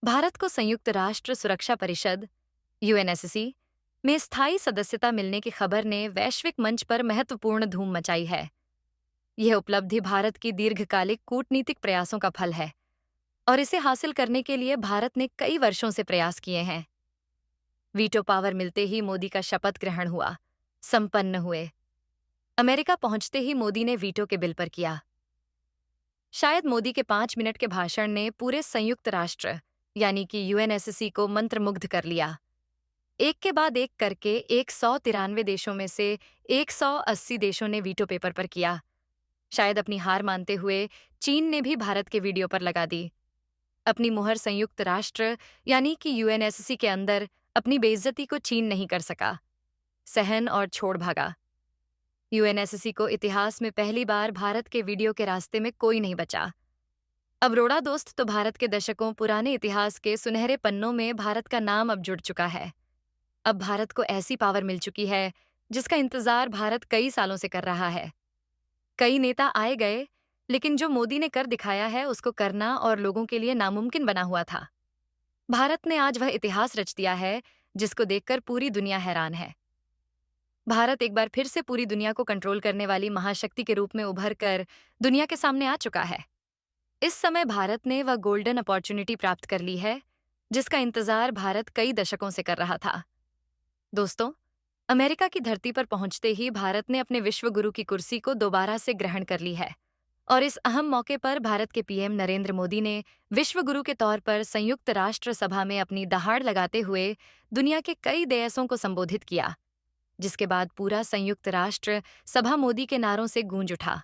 भारत को संयुक्त राष्ट्र सुरक्षा परिषद यूएनएससी में स्थायी सदस्यता मिलने की खबर ने वैश्विक मंच पर महत्वपूर्ण धूम मचाई है। यह उपलब्धि भारत की दीर्घकालिक कूटनीतिक प्रयासों का फल है और इसे हासिल करने के लिए भारत ने कई वर्षों से प्रयास किए हैं। वीटो पावर मिलते ही मोदी का शपथ ग्रहण हुआ, संपन्न हुए। अमेरिका पहुंचते ही मोदी ने वीटो के बिल पर किया। शायद मोदी के 5 मिनट के भाषण ने पूरे संयुक्त राष्ट्र यानी कि यूएनएससी को मंत्रमुग्ध कर लिया। एक के बाद एक करके 193 देशों में से 180 देशों ने वीटो पेपर पर किया। शायद अपनी हार मानते हुए चीन ने भी भारत के वीडियो पर लगा दी। अपनी मुहर संयुक्त राष्ट्र यानी कि यूएनएससी के अंदर अपनी बेइज्जती को चीन नहीं कर सका, सहन और छोड़ भागा। यूएनएससी को इतिहास में पहली बार भारत के वीडियो के रास्ते में कोई नहीं बचा। अब रोड़ा दोस्त तो भारत के दशकों पुराने इतिहास के सुनहरे पन्नों में भारत का नाम अब जुड़ चुका है। अब भारत को ऐसी पावर मिल चुकी है जिसका इंतजार भारत कई सालों से कर रहा है। कई नेता आए गए, लेकिन जो मोदी ने कर दिखाया है उसको करना और लोगों के लिए नामुमकिन बना हुआ था। भारत ने आज वह इतिहास रच दिया है जिसको देखकर पूरी दुनिया हैरान है। भारत एक बार फिर से पूरी दुनिया को कंट्रोल करने वाली महाशक्ति के रूप में उभर कर दुनिया के सामने आ चुका है। इस समय भारत ने वह गोल्डन अपॉर्चुनिटी प्राप्त कर ली है जिसका इंतजार भारत कई दशकों से कर रहा था। दोस्तों, अमेरिका की धरती पर पहुंचते ही भारत ने अपने विश्व गुरु की कुर्सी को दोबारा से ग्रहण कर ली है और इस अहम मौके पर भारत के पीएम नरेंद्र मोदी ने विश्व गुरु के तौर पर संयुक्त राष्ट्र सभा में अपनी दहाड़ लगाते हुए दुनिया के कई देशों को संबोधित किया, जिसके बाद पूरा संयुक्त राष्ट्र सभा मोदी के नारों से गूंज उठा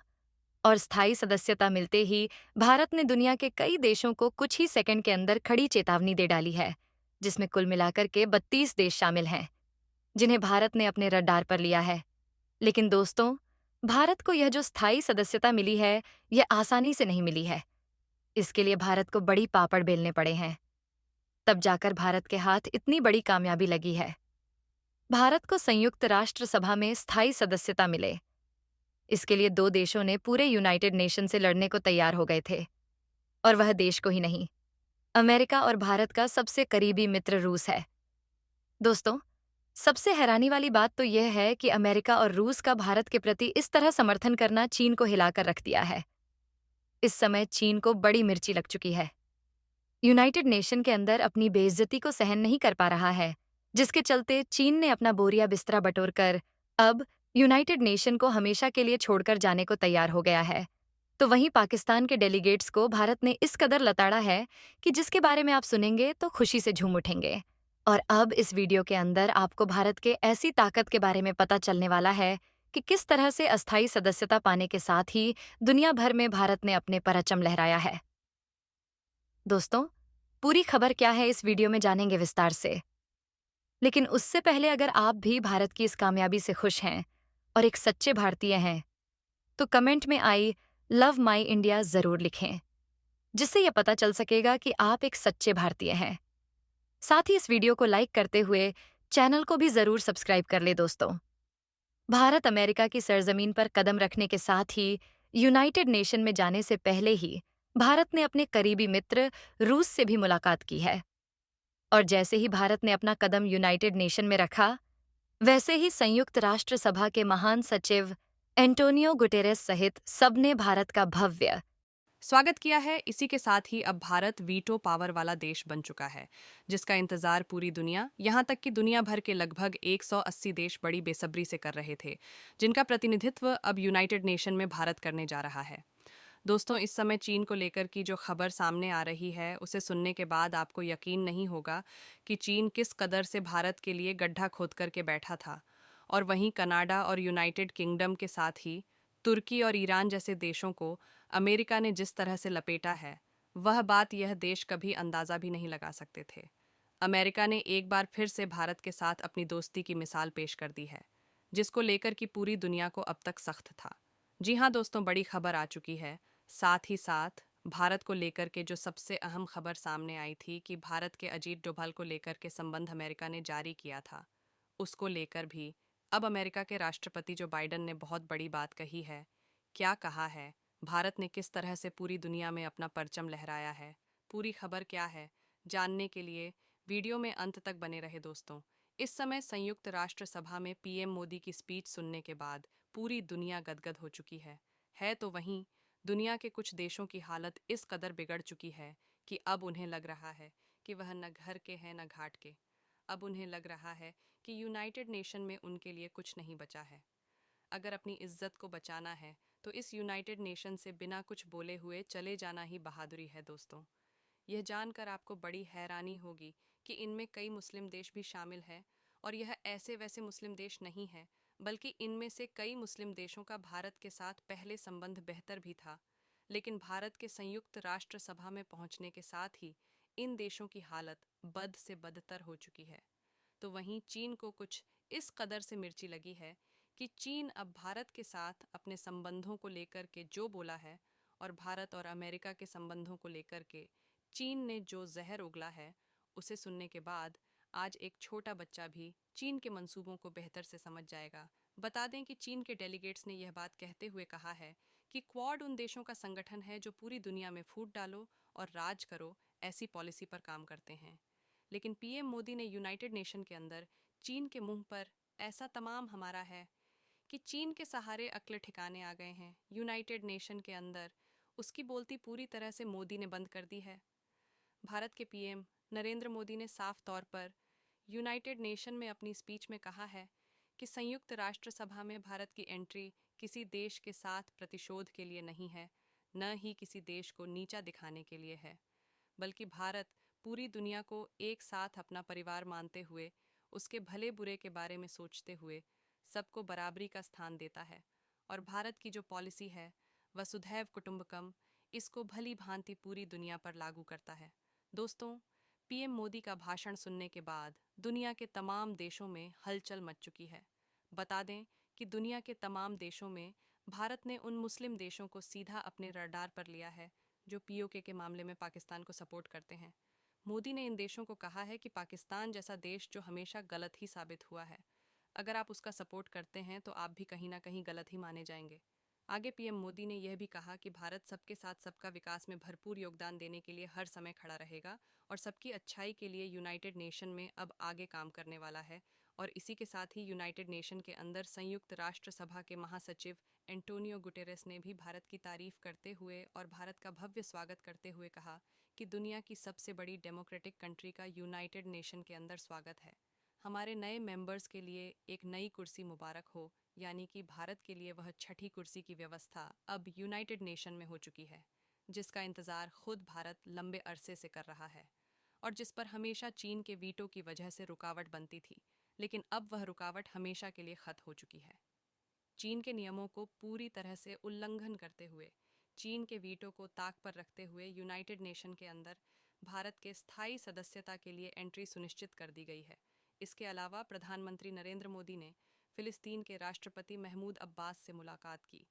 और स्थायी सदस्यता मिलते ही भारत ने दुनिया के कई देशों को कुछ ही सेकंड के अंदर खड़ी चेतावनी दे डाली है, जिसमें कुल मिलाकर के 32 देश शामिल हैं जिन्हें भारत ने अपने रडार पर लिया है। लेकिन दोस्तों, भारत को यह जो स्थायी सदस्यता मिली है, यह आसानी से नहीं मिली है। इसके लिए भारत को बड़ी पापड़ बेलने पड़े हैं। तब जाकर भारत के हाथ इतनी बड़ी कामयाबी लगी है। भारत को संयुक्त राष्ट्र सभा में स्थायी सदस्यता मिले, इसके लिए दो देशों ने पूरे यूनाइटेड नेशन से लड़ने को तैयार हो गए थे। और वह देश को ही नहीं, अमेरिका और भारत का सबसे करीबी मित्र रूस है। दोस्तों, सबसे हैरानी वाली बात तो यह है कि अमेरिका और रूस का भारत के प्रति इस तरह समर्थन करना चीन को हिलाकर रख दिया है। इस समय चीन को बड़ी मिर्ची लग चुकी है। यूनाइटेड नेशन के अंदर अपनी बेइज्जती को सहन नहीं कर पा रहा है, जिसके चलते चीन ने अपना बोरिया बिस्तरा बटोरकर अब यूनाइटेड नेशन को हमेशा के लिए छोड़कर जाने को तैयार हो गया है। तो वहीं पाकिस्तान के डेलीगेट्स को भारत ने इस कदर लताड़ा है कि जिसके बारे में आप सुनेंगे तो खुशी से झूम उठेंगे। और अब इस वीडियो के अंदर आपको भारत के ऐसी ताकत के बारे में पता चलने वाला है कि किस तरह से अस्थायी सदस्यता पाने के साथ ही दुनिया भर में भारत ने अपने परचम लहराया है। दोस्तों, पूरी खबर क्या है इस वीडियो में जानेंगे विस्तार से। लेकिन उससे पहले अगर आप भी भारत की इस कामयाबी से खुश हैं और एक सच्चे भारतीय हैं, तो कमेंट में आई लव माई इंडिया जरूर लिखें, जिससे यह पता चल सकेगा कि आप एक सच्चे भारतीय हैं। साथ ही इस वीडियो को लाइक करते हुए चैनल को भी जरूर सब्सक्राइब कर ले। दोस्तों, भारत अमेरिका की सरजमीन पर कदम रखने के साथ ही यूनाइटेड नेशन में जाने से पहले ही भारत ने अपने करीबी मित्र रूस से भी मुलाकात की है। और जैसे ही भारत ने अपना कदम यूनाइटेड नेशन में रखा, वैसे ही संयुक्त राष्ट्र सभा के महान सचिव एंटोनियो गुटेरेस सहित सबने भारत का भव्य स्वागत किया है। इसी के साथ ही अब भारत वीटो पावर वाला देश बन चुका है, जिसका इंतजार पूरी दुनिया, यहाँ तक कि दुनिया भर के लगभग 180 देश बड़ी बेसब्री से कर रहे थे, जिनका प्रतिनिधित्व अब यूनाइटेड नेशन में भारत करने जा रहा है। दोस्तों, इस समय चीन को लेकर की जो खबर सामने आ रही है, उसे सुनने के बाद आपको यकीन नहीं होगा कि चीन किस कदर से भारत के लिए गड्ढा खोद करके बैठा था। और वहीं कनाडा और यूनाइटेड किंगडम के साथ ही तुर्की और ईरान जैसे देशों को अमेरिका ने जिस तरह से लपेटा है, वह बात यह देश कभी अंदाजा भी नहीं लगा सकते थे। अमेरिका ने एक बार फिर से भारत के साथ अपनी दोस्ती की मिसाल पेश कर दी है, जिसको लेकर कि पूरी दुनिया को अब तक सख्त था। जी हाँ दोस्तों, बड़ी खबर आ चुकी है। साथ ही साथ भारत को लेकर के जो सबसे अहम खबर सामने आई थी कि भारत के अजीत डोभाल को लेकर के संबंध अमेरिका ने जारी किया था, उसको लेकर भी अब अमेरिका के राष्ट्रपति जो बाइडन ने बहुत बड़ी बात कही है। क्या कहा है, भारत ने किस तरह से पूरी दुनिया में अपना परचम लहराया है, पूरी खबर क्या है, जानने के लिए वीडियो में अंत तक बने रहे दोस्तों। इस समय संयुक्त राष्ट्र सभा में पीएम मोदी की स्पीच सुनने के बाद पूरी दुनिया गदगद हो चुकी है तो वहीं दुनिया के कुछ देशों की हालत इस कदर बिगड़ चुकी है कि अब उन्हें लग रहा है कि वह न घर के हैं न घाट के। अब उन्हें लग रहा है कि यूनाइटेड नेशन में उनके लिए कुछ नहीं बचा है। अगर अपनी इज्जत को बचाना है तो इस यूनाइटेड नेशन से बिना कुछ बोले हुए चले जाना ही बहादुरी है दोस्तों। यह जानकर आपको बड़ी हैरानी होगी कि इनमें कई मुस्लिम देश भी शामिल हैं, और यह ऐसे वैसे मुस्लिम देश नहीं है, बल्कि इनमें से कई मुस्लिम देशों का भारत के साथ पहले संबंध बेहतर भी था। लेकिन भारत के संयुक्त राष्ट्र सभा में पहुंचने के साथ ही इन देशों की हालत बद से बदतर हो चुकी है। तो वहीं चीन को कुछ इस कदर से मिर्ची लगी है कि चीन अब भारत के साथ अपने संबंधों को लेकर के जो बोला है, और भारत और अमेरिका के संबंधों को लेकर के चीन ने जो जहर उगला है, उसे सुनने के बाद आज एक छोटा बच्चा भी चीन के मंसूबों को बेहतर से समझ जाएगा। बता दें कि चीन के डेलीगेट्स ने यह बात कहते हुए कहा है कि क्वाड उन देशों का संगठन है जो पूरी दुनिया में फूट डालो और राज करो ऐसी पॉलिसी पर काम करते हैं। लेकिन पीएम मोदी ने यूनाइटेड नेशन के अंदर चीन के मुंह पर ऐसा तमाम हमारा है कि चीन के सहारे अक्ल ठिकाने आ गए हैं। यूनाइटेड नेशन के अंदर उसकी बोलती पूरी तरह से मोदी ने बंद कर दी है। भारत के पीएम नरेंद्र मोदी ने साफ तौर पर यूनाइटेड नेशन में अपनी स्पीच में कहा है कि संयुक्त राष्ट्र सभा में भारत की एंट्री किसी देश के साथ प्रतिशोध के लिए नहीं है, न ही किसी देश को नीचा दिखाने के लिए है, बल्कि भारत पूरी दुनिया को एक साथ अपना परिवार मानते हुए, उसके भले बुरे के बारे में सोचते हुए सबको बराबरी का स्थान देता है। और भारत की जो पॉलिसी है वसुधैव कुटुंबकम, इसको भली भांति पूरी दुनिया पर लागू करता है। दोस्तों, पीएम मोदी का भाषण सुनने के बाद दुनिया के तमाम देशों में हलचल मच चुकी है। बता दें कि दुनिया के तमाम देशों में भारत ने उन मुस्लिम देशों को सीधा अपने रडार पर लिया है जो पीओके के मामले में पाकिस्तान को सपोर्ट करते हैं। मोदी ने इन देशों को कहा है कि पाकिस्तान जैसा देश जो हमेशा गलत ही साबित हुआ है, अगर आप उसका सपोर्ट करते हैं तो आप भी कहीं ना कहीं गलत ही माने जाएंगे। आगे पीएम मोदी ने यह भी कहा कि भारत सबके साथ सबका विकास में भरपूर योगदान देने के लिए हर समय खड़ा रहेगा, और सबकी अच्छाई के लिए यूनाइटेड नेशन में अब आगे काम करने वाला है। और इसी के साथ ही यूनाइटेड नेशन के अंदर संयुक्त राष्ट्र सभा के महासचिव एंटोनियो गुटेरेस ने भी भारत की तारीफ करते हुए और भारत का भव्य स्वागत करते हुए कहा कि दुनिया की सबसे बड़ी डेमोक्रेटिक कंट्री का यूनाइटेड नेशन के अंदर स्वागत है। हमारे नए मेंबर्स के लिए एक नई कुर्सी मुबारक हो, यानी कि भारत के लिए वह छठी कुर्सी की व्यवस्था अब यूनाइटेड नेशन में हो चुकी है, जिसका इंतज़ार खुद भारत लंबे अरसे से कर रहा है, और जिस पर हमेशा चीन के वीटो की वजह से रुकावट बनती थी। लेकिन अब वह रुकावट हमेशा के लिए खत्म हो चुकी है। चीन के नियमों को पूरी तरह से उल्लंघन करते हुए, चीन के वीटो को ताक पर रखते हुए यूनाइटेड नेशन के अंदर भारत के स्थायी सदस्यता के लिए एंट्री सुनिश्चित कर दी गई है। इसके अलावा प्रधानमंत्री नरेंद्र मोदी ने फिलिस्तीन के राष्ट्रपति महमूद अब्बास से मुलाकात की।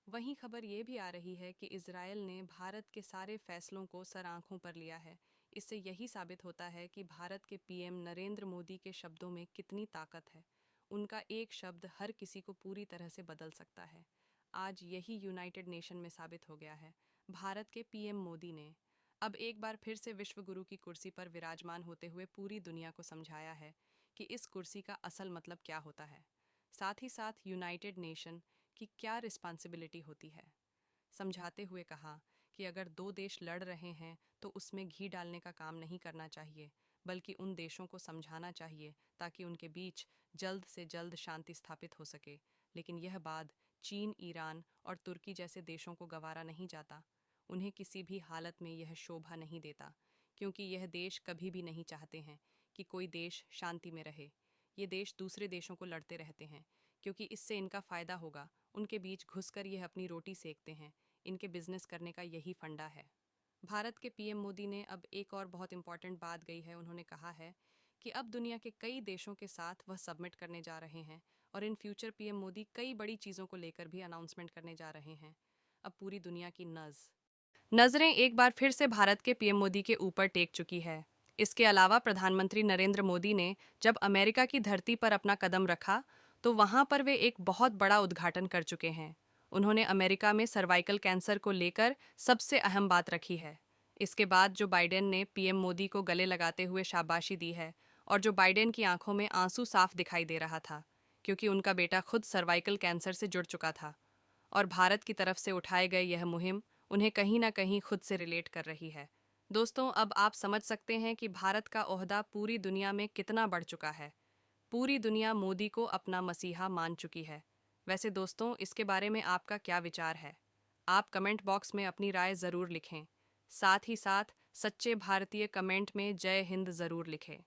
वहीं खबर ये भी आ रही है कि इजरायल ने भारत के सारे फैसलों को सर आंखों पर लिया है। इससे यही साबित होता है कि भारत के पीएम नरेंद्र मोदी के शब्दों में कितनी ताकत है। उनका एक शब्द हर किसी को पूरी तरह से बदल सकता है। आज यही यूनाइटेड नेशन में साबित हो गया है। भारत के पीएम मोदी ने अब एक बार फिर से विश्व गुरु की कुर्सी पर विराजमान होते हुए पूरी दुनिया को समझाया है कि इस कुर्सी का असल मतलब क्या होता है, साथ ही साथ यूनाइटेड नेशन की क्या रिस्पॉन्सिबिलिटी होती है। समझाते हुए कहा कि अगर दो देश लड़ रहे हैं तो उसमें घी डालने का काम नहीं करना चाहिए, बल्कि उन देशों को समझाना चाहिए ताकि उनके बीच जल्द से जल्द शांति स्थापित हो सके। लेकिन यह बात चीन, ईरान और तुर्की जैसे देशों को गवारा नहीं जाता। उन्हें किसी भी हालत में यह शोभा नहीं देता, क्योंकि यह देश कभी भी नहीं चाहते हैं कि कोई देश शांति में रहे। ये देश दूसरे देशों को लड़ते रहते हैं क्योंकि इससे इनका फ़ायदा होगा। उनके बीच घुसकर यह अपनी रोटी सेकते हैं। इनके बिजनेस करने का यही फंडा है। भारत के पीएम मोदी ने अब एक और बहुत इंपॉर्टेंट बात गई है। उन्होंने कहा है कि अब दुनिया के कई देशों के साथ वह सबमिट करने जा रहे हैं, और इन फ्यूचर पीएम मोदी कई बड़ी चीज़ों को लेकर भी अनाउंसमेंट करने जा रहे हैं। अब पूरी दुनिया की नज़रें एक बार फिर से भारत के पीएम मोदी के ऊपर टेक चुकी है। इसके अलावा प्रधानमंत्री नरेंद्र मोदी ने जब अमेरिका की धरती पर अपना कदम रखा तो वहां पर वे एक बहुत बड़ा उद्घाटन कर चुके हैं। उन्होंने अमेरिका में सर्वाइकल कैंसर को लेकर सबसे अहम बात रखी है। इसके बाद जो बाइडेन ने पीएम मोदी को गले लगाते हुए शाबाशी दी है, और जो बाइडेन की आंखों में आंसू साफ दिखाई दे रहा था, क्योंकि उनका बेटा खुद सर्वाइकल कैंसर से जुड़ चुका था। और भारत की तरफ से उठाए गए यह मुहिम उन्हें कहीं ना कहीं खुद से रिलेट कर रही है। दोस्तों, अब आप समझ सकते हैं कि भारत का ओहदा पूरी दुनिया में कितना बढ़ चुका है। पूरी दुनिया मोदी को अपना मसीहा मान चुकी है। वैसे दोस्तों, इसके बारे में आपका क्या विचार है? आप कमेंट बॉक्स में अपनी राय ज़रूर लिखें। साथ ही साथ सच्चे भारतीय कमेंट में जय हिंद ज़रूर लिखें।